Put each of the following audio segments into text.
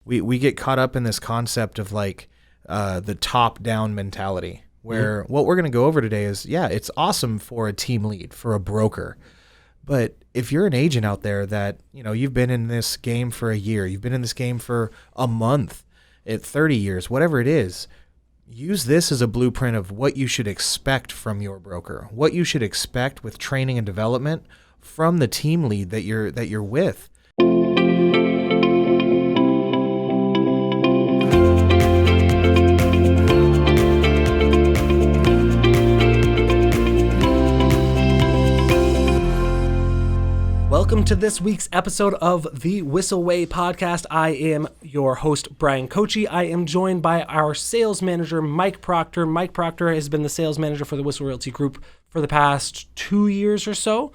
we get caught up in this concept of like the top-down mentality, where what we're going to go over today is, it's awesome for a team lead, for a broker. But if you're an agent out there that, you've been in this game for a year, you've been in this game for a month, 30 years, whatever it is, use this as a blueprint of what you should expect from your broker, what you should expect with training and development from the team lead that you're with. Welcome to this week's episode of the Whissel Way podcast. I am your host, Bryan Koci. I am joined by our sales manager, Mike Proctor. Mike Proctor has been the sales manager for the Whissel Realty Group for the past 2 years or so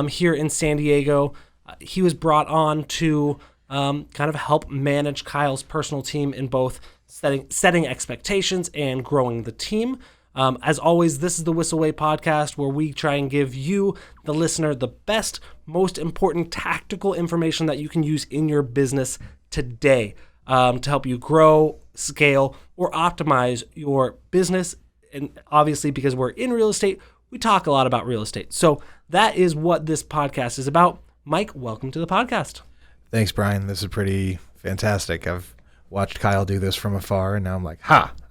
here in San Diego. He was brought on to kind of help manage Kyle's personal team in both setting expectations and growing the team. As always, this is the Whissel Way podcast, where we try and give you, the listener, the best, most important tactical information that you can use in your business today to help you grow, scale, or optimize your business. And obviously, because we're in real estate, we talk a lot about real estate. So that is what this podcast is about. Mike, welcome to the podcast. Thanks, Brian. This is pretty fantastic. I've watched Kyle do this from afar, and now I'm like,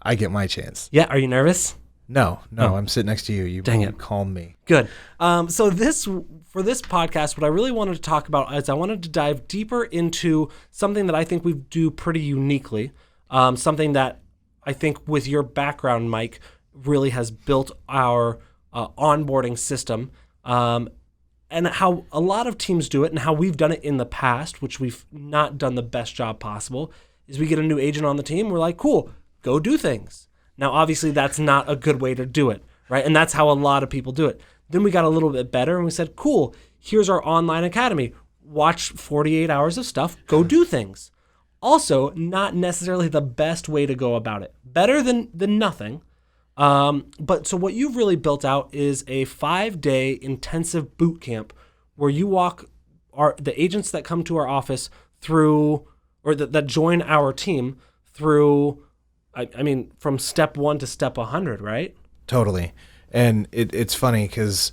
I get my chance. Yeah, are you nervous? No, I'm sitting next to you. You calmed me. Good. For this podcast, what I really wanted to talk about is I wanted to dive deeper into something that I think we do pretty uniquely, something that I think with your background, Mike, really has built our onboarding system, and how a lot of teams do it and how we've done it in the past, which we've not done the best job possible, is we get a new agent on the team. We're like, cool, go do things. Now, obviously, that's not a good way to do it, right? And that's how a lot of people do it. Then we got a little bit better and we said, cool, here's our online academy. Watch 48 hours of stuff, go do things. Also, not necessarily the best way to go about it. Better than nothing. But so what you've really built out is a 5-day intensive boot camp where you walk the agents that come to our office through, or that join our team through, I mean, from step 1 to step 100, right? Totally. And it's funny because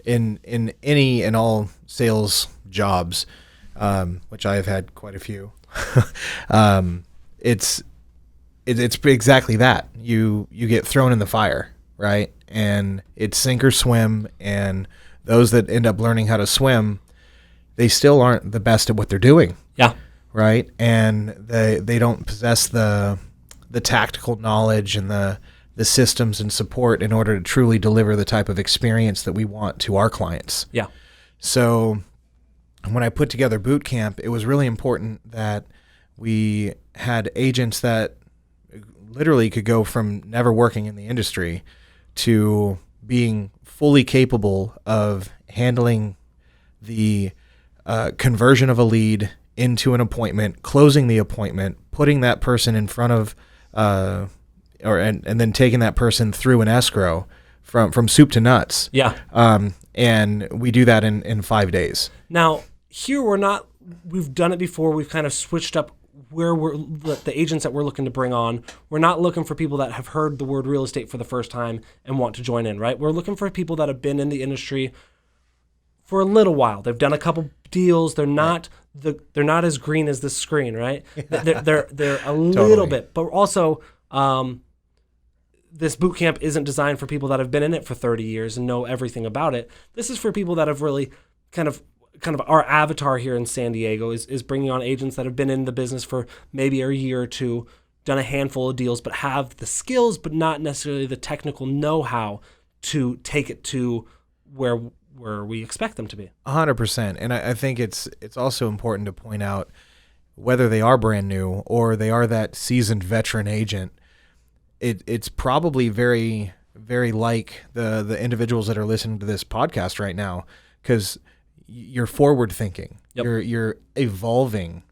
in any and all sales jobs, which I have had quite a few, it's exactly that. You get thrown in the fire, right? And it's sink or swim. And those that end up learning how to swim, they still aren't the best at what they're doing. Yeah. Right? And they don't possess the tactical knowledge and the systems and support in order to truly deliver the type of experience that we want to our clients. Yeah. So when I put together boot camp, it was really important that we had agents that literally could go from never working in the industry to being fully capable of handling the conversion of a lead into an appointment, closing the appointment, putting that person in front of and then taking that person through an escrow from soup to nuts. Yeah. And we do that in 5 days. Now, here we've done it before. We've kind of switched up where the agents that we're looking to bring on. We're not looking for people that have heard the word real estate for the first time and want to join in, right? We're looking for people that have been in the industry for a little while. They've done a couple deals. They're not as green as this screen, right? They're a little bit, but also this boot camp isn't designed for people that have been in it for 30 years and know everything about it. This is for people that have really kind of our avatar here in San Diego is bringing on agents that have been in the business for maybe a year or two, done a handful of deals, but have the skills, but not necessarily the technical know-how to take it to where we expect them to be. 100%. And I think it's also important to point out, whether they are brand new or they are that seasoned veteran agent, it's probably very, very like the individuals that are listening to this podcast right now, because you're forward thinking. Yep. You're evolving.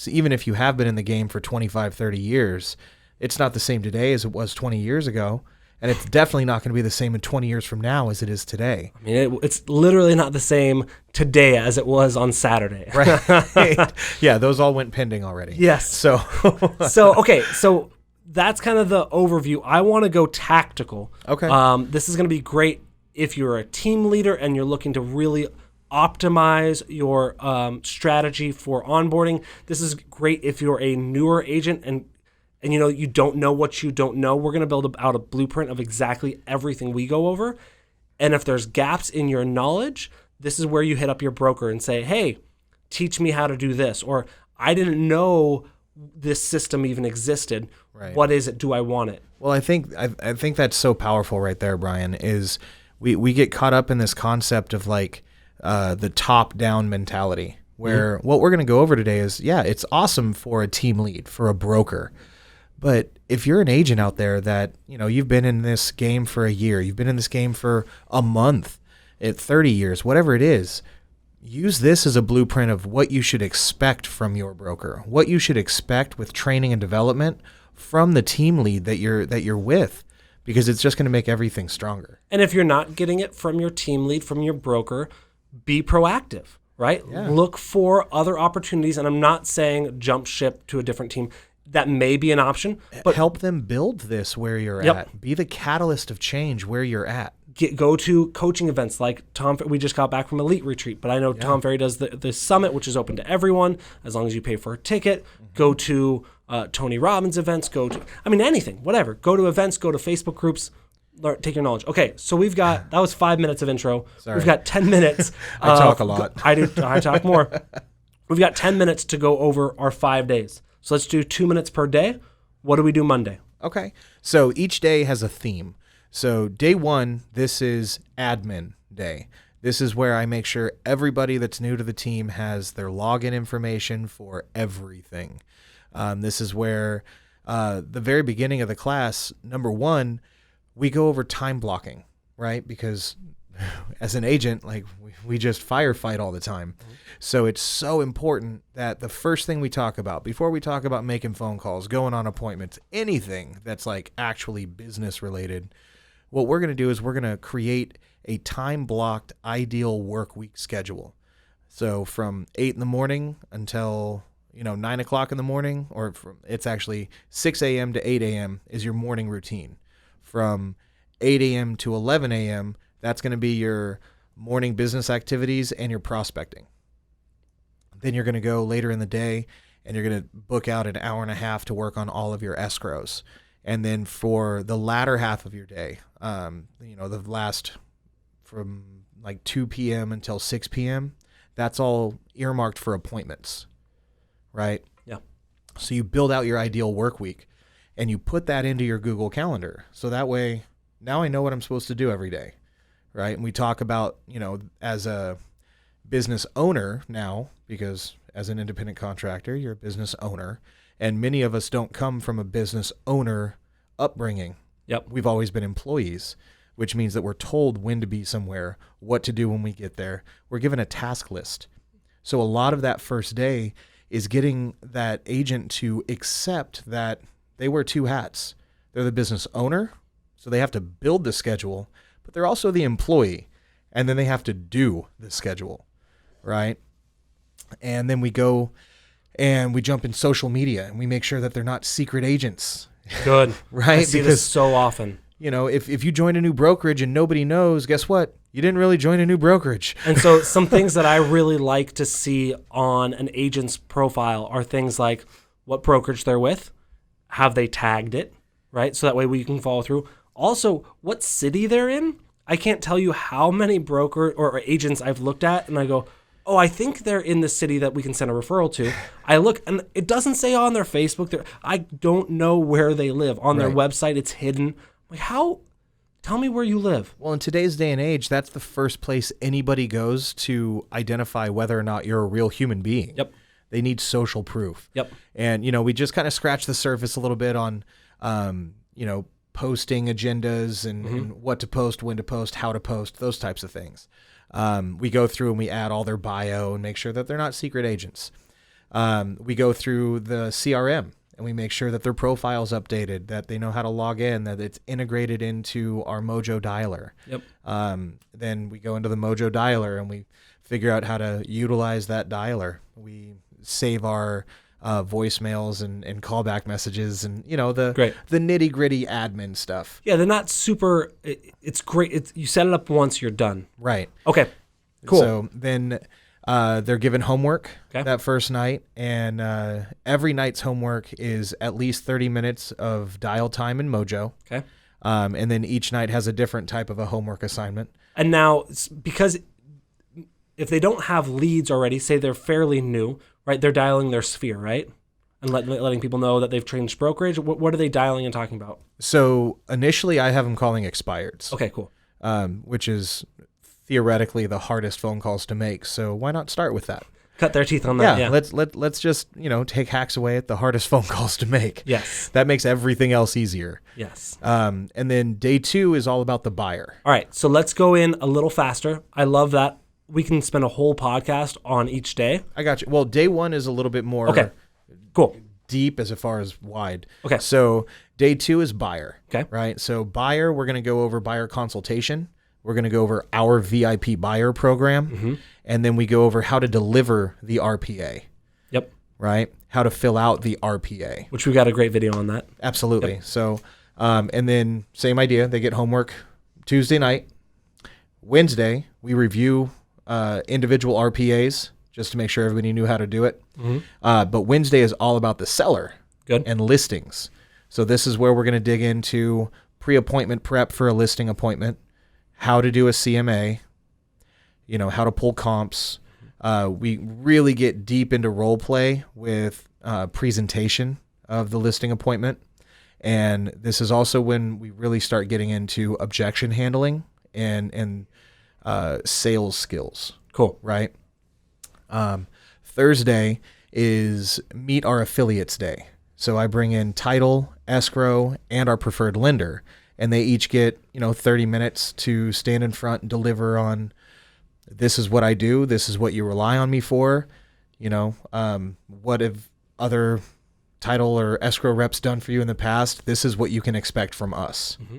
Even if you have been in the game for 25, 30 years, it's not the same today as it was 20 years ago. And it's definitely not going to be the same in 20 years from now as it is today. I mean, it's literally not the same today as it was on Saturday. Right. Yeah, those all went pending already. Yes. So, Okay. So that's kind of the overview. I want to go tactical. Okay. This is going to be great if you're a team leader and you're looking to really optimize your strategy for onboarding. This is great if you're a newer agent and you don't know what you don't know. We're going to build out a blueprint of exactly everything we go over. And if there's gaps in your knowledge, this is where you hit up your broker and say, hey, teach me how to do this. Or I didn't know this system even existed. Right. What is it? Do I want it? Well, I think that's so powerful right there, Bryan, is we get caught up in this concept of like the top-down mentality where what we're going to go over today is, it's awesome for a team lead, for a broker. But if you're an agent out there that, you've been in this game for a year, you've been in this game for a month, 30 years, whatever it is, use this as a blueprint of what you should expect from your broker, what you should expect with training and development from the team lead that you're with, because it's just going to make everything stronger. And if you're not getting it from your team lead, from your broker, be proactive, right? Yeah. Look for other opportunities. And I'm not saying jump ship to a different team. That may be an option, but help them build this where you're at. Be the catalyst of change where you're at. Go to coaching events like Tom. We just got back from Elite Retreat, but I know Tom Ferry does the summit, which is open to everyone as long as you pay for a ticket. Go to Tony Robbins events. Go to anything, whatever. Go to events. Go to Facebook groups. Take your knowledge. Okay, so that was 5 minutes of intro. Sorry. We've got 10 minutes. I talk a lot. I talk more. We've got 10 minutes to go over our 5 days. So let's do 2 minutes per day. What do we do Monday? Okay. So each day has a theme. So day 1, this is admin day. This is where I make sure everybody that's new to the team has their login information for everything. This is where the very beginning of the class, number 1, we go over time blocking, right? Because as an agent, like we just firefight all the time. So it's so important that the first thing we talk about, before we talk about making phone calls, going on appointments, anything that's like actually business related, what we're going to do is we're going to create a time blocked ideal work week schedule. So from 8 in the morning until 9 o'clock in the morning, or it's actually 6 a.m. to 8 a.m. is your morning routine. From 8 a.m. to 11 a.m., that's going to be your morning business activities and your prospecting. Then you're going to go later in the day and you're going to book out an hour and a half to work on all of your escrows. And then for the latter half of your day, the last from like 2 p.m. until 6 p.m., that's all earmarked for appointments, right? Yeah. So you build out your ideal work week and you put that into your Google Calendar. So that way, now I know what I'm supposed to do every day. Right. And we talk about, as a business owner now, because as an independent contractor, you're a business owner. And many of us don't come from a business owner upbringing. Yep. We've always been employees, which means that we're told when to be somewhere, what to do when we get there. We're given a task list. So a lot of that first day is getting that agent to accept that they wear 2 hats. They're the business owner, so they have to build the schedule, but they're also the employee, and then they have to do the schedule, right? And then we go and we jump in social media and we make sure that they're not secret agents. Good. Right? I see this so often. If you join a new brokerage and nobody knows, guess what? You didn't really join a new brokerage. And so some things that I really like to see on an agent's profile are things like what brokerage they're with, have they tagged it, right? So that way we can follow through. Also, what city they're in. I can't tell you how many broker or agents I've looked at and I go, oh, I think they're in the city that we can send a referral to. I look and it doesn't say on their Facebook. I don't know where they live. On their website, it's hidden. Like, how? Tell me where you live. Well, in today's day and age, that's the first place anybody goes to identify whether or not you're a real human being. Yep. They need social proof. Yep. And, we just kind of scratched the surface a little bit on, posting agendas and what to post, when to post, how to post, those types of things. We go through and we add all their bio and make sure that they're not secret agents. We go through the CRM and we make sure that their profile's updated, that they know how to log in, that it's integrated into our Mojo dialer. Yep. Then we go into the Mojo dialer and we figure out how to utilize that dialer. We save our voicemails and callback messages and, you know, the nitty gritty admin stuff. Yeah, they're not super. It's great. You set it up once, you're done. Right. Okay. Cool. So then they're given homework that first night, and every night's homework is at least 30 minutes of dial time in Mojo. Okay. And then each night has a different type of a homework assignment. And now, because if they don't have leads already, say they're fairly new, right? They're dialing their sphere, right? And letting people know that they've changed brokerage. What are they dialing and talking about? So initially, I have them calling expireds. Okay, cool. Which is theoretically the hardest phone calls to make. So why not start with that? Cut their teeth on that. Yeah. Let's just, you know, take hacks away at the hardest phone calls to make. Yes. That makes everything else easier. Yes. And then day 2 is all about the buyer. All right. So let's go in a little faster. I love that. We can spend a whole podcast on each day. I got you. Well, day 1 is a little bit more cool. deep as far as wide. Okay. So day 2 is buyer. Okay. Right. So buyer, we're going to go over buyer consultation. We're going to go over our VIP buyer program. Mm-hmm. And then we go over how to deliver the RPA. Yep. Right. How to fill out the RPA. Which we got a great video on that. Absolutely. Yep. So, and then same idea. They get homework Tuesday night. Wednesday, we review individual RPAs just to make sure everybody knew how to do it. Mm-hmm. But Wednesday is all about the seller and listings. So this is where we're going to dig into pre-appointment prep for a listing appointment, how to do a CMA, you know, how to pull comps. We really get deep into role play with presentation of the listing appointment. And this is also when we really start getting into objection handling and sales skills. Cool. Right. Thursday is Meet Our Affiliates Day. So I bring in title, escrow, and our preferred lender, and they each get, 30 minutes to stand in front and deliver on, this is what I do, this is what you rely on me for, what have other title or escrow reps done for you in the past, this is what you can expect from us. Mm-hmm.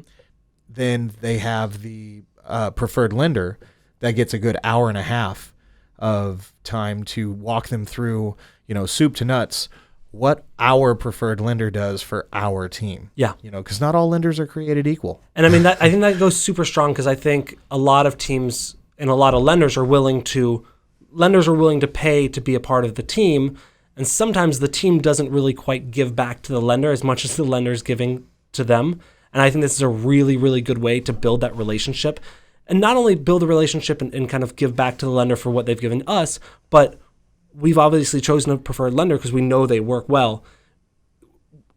Then they have the preferred lender that gets a good hour and a half of time to walk them through, soup to nuts, what our preferred lender does for our team. Yeah. Because not all lenders are created equal. And I mean, I think that goes super strong because I think a lot of teams and a lot of lenders are willing to pay to be a part of the team. And sometimes the team doesn't really quite give back to the lender as much as the lender is giving to them. And I think this is a really, really good way to build that relationship. And not only build a relationship and kind of give back to the lender for what they've given us, but we've obviously chosen a preferred lender because we know they work well.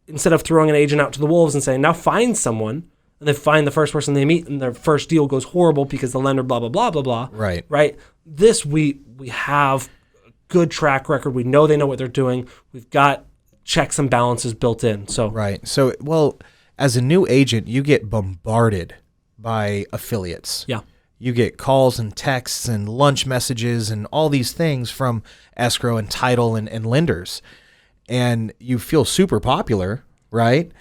Instead of throwing an agent out to the wolves and saying, now find someone, and they find the first person they meet and their first deal goes horrible because the lender blah, blah, blah, blah, blah. Right. Right? This, we have a good track record. We know they know what they're doing. We've got checks and balances built in. So right. So, well, as a new agent, you get bombarded by affiliates. Yeah. You get calls and texts and lunch messages and all these things from escrow and title and lenders. And you feel super popular, right?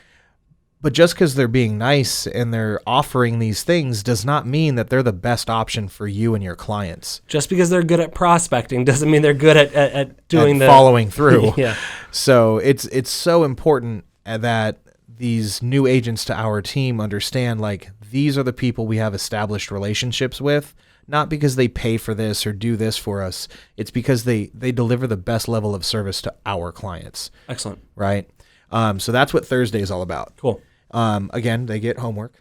But just because they're being nice and they're offering these things does not mean that they're the best option for you and your clients. Just because they're good at prospecting doesn't mean they're good at doing the following through. Yeah. So it's so important that these new agents to our team understand, like, these are the people we have established relationships with, not because they pay for this or do this for us. It's because they deliver the best level of service to our clients. Excellent. Right? So that's what Thursday is all about. Cool. Again, they get homework.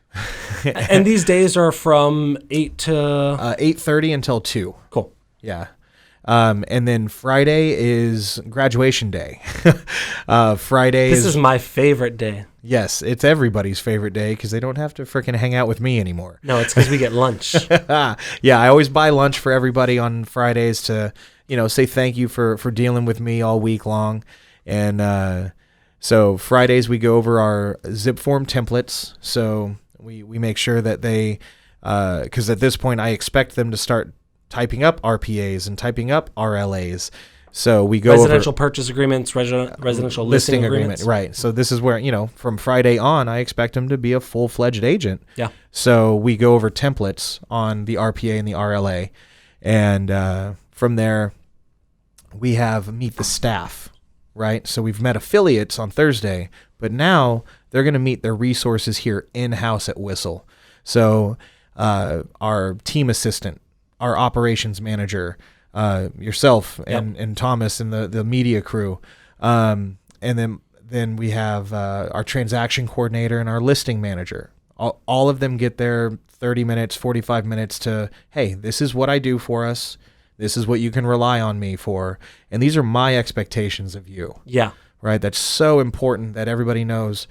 And these days are from 8 to... 8:30 until 2. Cool. Yeah. And then Friday is graduation day. Friday This is my favorite day. Yes, it's everybody's favorite day because they don't have to freaking hang out with me anymore. No, it's because we get lunch. Yeah, I always buy lunch for everybody on Fridays to, say thank you for dealing with me all week long. And so Fridays we go over our zip form templates. So we make sure that they, because at this point I expect them to start typing up RPAs and typing up RLAs. So we go residential over purchase agreements, residential listing agreements. Right. So this is where, from Friday on, I expect him to be a full-fledged agent. Yeah. So we go over templates on the RPA and the RLA. And from there, we have meet the staff, right? So we've met affiliates on Thursday, but now they're going to meet their resources here in-house at Whissel. So our team assistant, our operations manager, yourself and Thomas and the media crew. And then we have our transaction coordinator and our listing manager. All of them get their 30 minutes, 45 minutes to, hey, this is what I do for us. This is what you can rely on me for. And these are my expectations of you. Yeah. Right? That's so important that everybody knows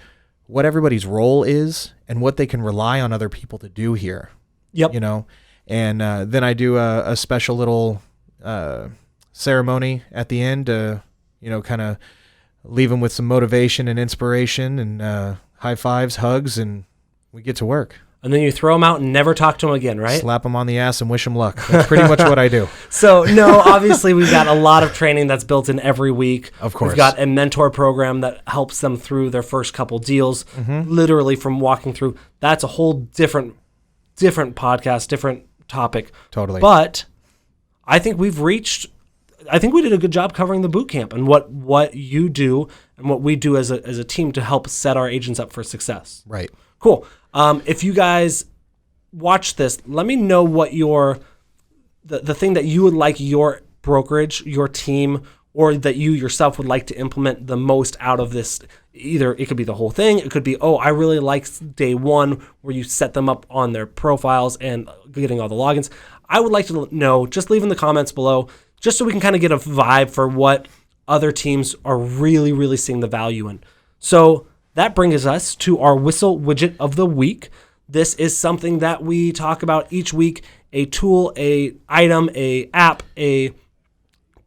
what everybody's role is and what they can rely on other people to do here. Yep. And then I do a special little ceremony at the end to, kind of leave them with some motivation and inspiration and high fives, hugs, and we get to work. And then you throw them out and never talk to them again, right? Slap them on the ass and wish them luck. That's pretty much what I do. So, no, obviously we've got a lot of training that's built in every week. Of course. We've got a mentor program that helps them through their first couple deals, literally from walking through. That's a whole different podcast, different topic. Totally. But I think we did a good job covering the boot camp and what you do and what we do as a team to help set our agents up for success. Right. Cool. If you guys watch this, let me know what the thing that you would like your brokerage, your team, or that you yourself would like to implement the most out of this. Either it could be the whole thing. It could be, I really like day one where you set them up on their profiles and getting all the logins. I would like to know, just leave in the comments below, just so we can kind of get a vibe for what other teams are really, really seeing the value in. So that brings us to our Whissel Widget of the week. This is something that we talk about each week, a tool, a item, a app, a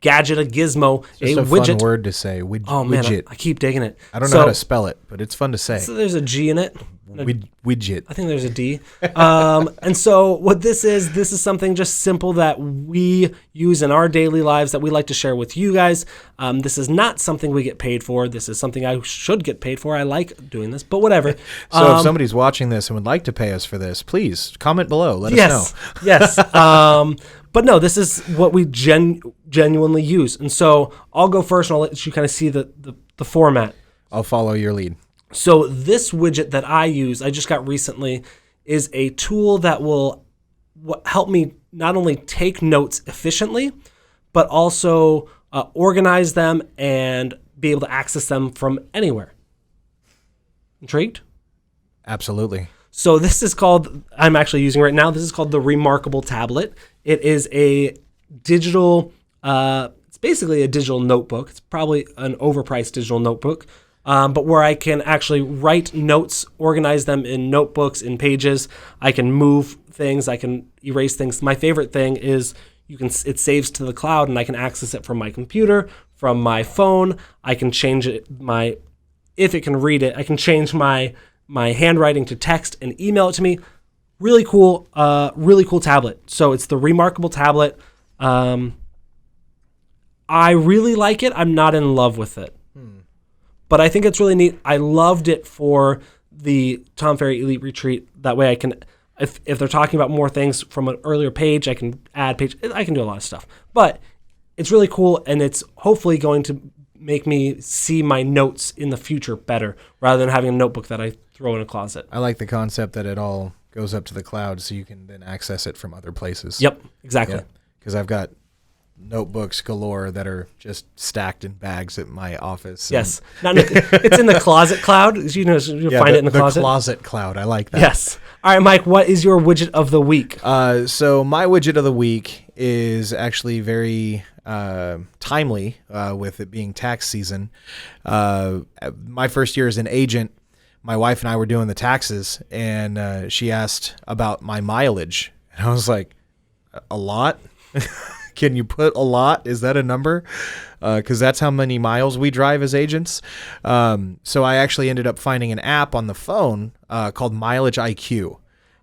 gadget, a gizmo, Just a widget. Fun word to say. Oh man, widget. I keep digging it. I don't know how to spell it, but it's fun to say. So there's a G in it. Widget. I think there's a D. And so what this is something just simple that we use in our daily lives that we like to share with you guys. This is not something we get paid for. This is something I should get paid for. I like doing this, but whatever. So if somebody's watching this and would like to pay us for this, please comment below. Let us know. Yes. But no, this is what we genuinely use. And so I'll go first and I'll let you kind of see the format. I'll follow your lead. So this widget that I use, I just got recently, is a tool that will help me not only take notes efficiently, but also organize them and be able to access them from anywhere. Intrigued? Absolutely. So this is called, I'm actually using right now, this is called the Remarkable Tablet. It is a digital, it's basically a digital notebook. It's probably an overpriced digital notebook. But where I can actually write notes, organize them in notebooks, in pages. I can move things. I can erase things. My favorite thing is it saves to the cloud, and I can access it from my computer, from my phone. I can change it. If it can read it, I can change my handwriting to text and email it to me. Really cool tablet. So it's the Remarkable Tablet. I really like it. I'm not in love with it. But I think it's really neat. I loved it for the Tom Ferry Elite Retreat. That way I can, if they're talking about more things from an earlier page, I can add page. I can do a lot of stuff. But it's really cool, and it's hopefully going to make me see my notes in the future better, rather than having a notebook that I throw in a closet. I like the concept that it all goes up to the cloud so you can then access it from other places. Yep, exactly. Because I've got notebooks galore that are just stacked in bags at my office. Yes. It's in the closet cloud. You'll find it in the closet. The closet cloud. I like that. Yes. All right, Mike, what is your widget of the week? So my widget of the week is actually very timely with it being tax season. My first year as an agent, my wife and I were doing the taxes, and she asked about my mileage. And I was like, a lot? Can you put a lot? Is that a number? Because that's how many miles we drive as agents. So I actually ended up finding an app on the phone called Mileage IQ.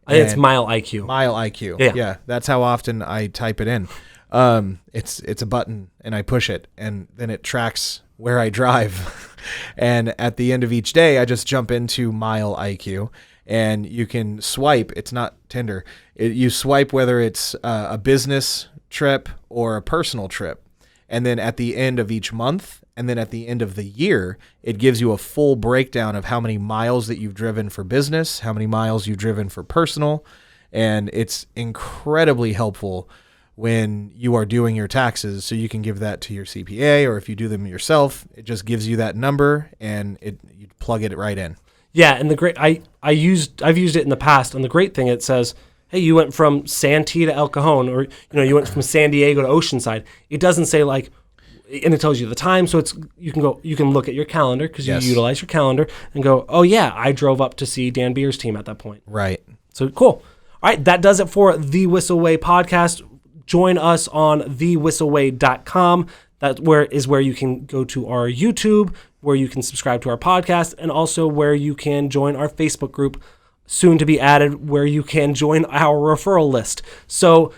I think it's Mile IQ. Mile IQ. Yeah. That's how often I type it in. It's a button, and I push it, and then it tracks where I drive. And at the end of each day, I just jump into Mile IQ, and you can swipe. It's not Tinder. You swipe whether it's a business trip or a personal trip. And then at the end of each month, and then at the end of the year, it gives you a full breakdown of how many miles that you've driven for business, how many miles you've driven for personal. And it's incredibly helpful when you are doing your taxes, so you can give that to your CPA, or if you do them yourself, it just gives you that number and you plug it right in. Yeah, and I've used it in the past, and the great thing, it says, hey, you went from Santee to El Cajon, or you went from San Diego to Oceanside. It doesn't say and it tells you the time, so you can look at your calendar because you utilize your calendar and go, oh yeah, I drove up to see Dan Beer's team at that point. Right. So cool. All right, that does it for the Whissel Way podcast. Join us on thewhisselway.com. That is where you can go to our YouTube, where you can subscribe to our podcast, and also where you can join our Facebook group, soon to be added, where you can join our referral list. So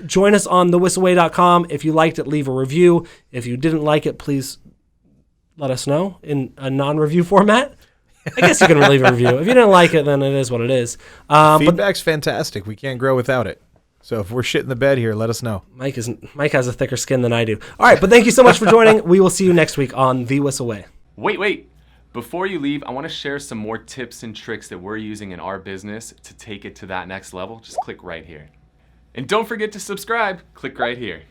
join us on thewhisselway.com. If you liked it, leave a review. If you didn't like it, please let us know in a non-review format. I guess you can leave a review. If you didn't like it, then it is what it is. Feedback's fantastic. We can't grow without it. So if we're shit in the bed here, let us know. Mike has a thicker skin than I do. All right, but thank you so much for joining. We will see you next week on The Whissel Way. Wait. Before you leave, I want to share some more tips and tricks that we're using in our business to take it to that next level. Just click right here. And don't forget to subscribe. Click right here.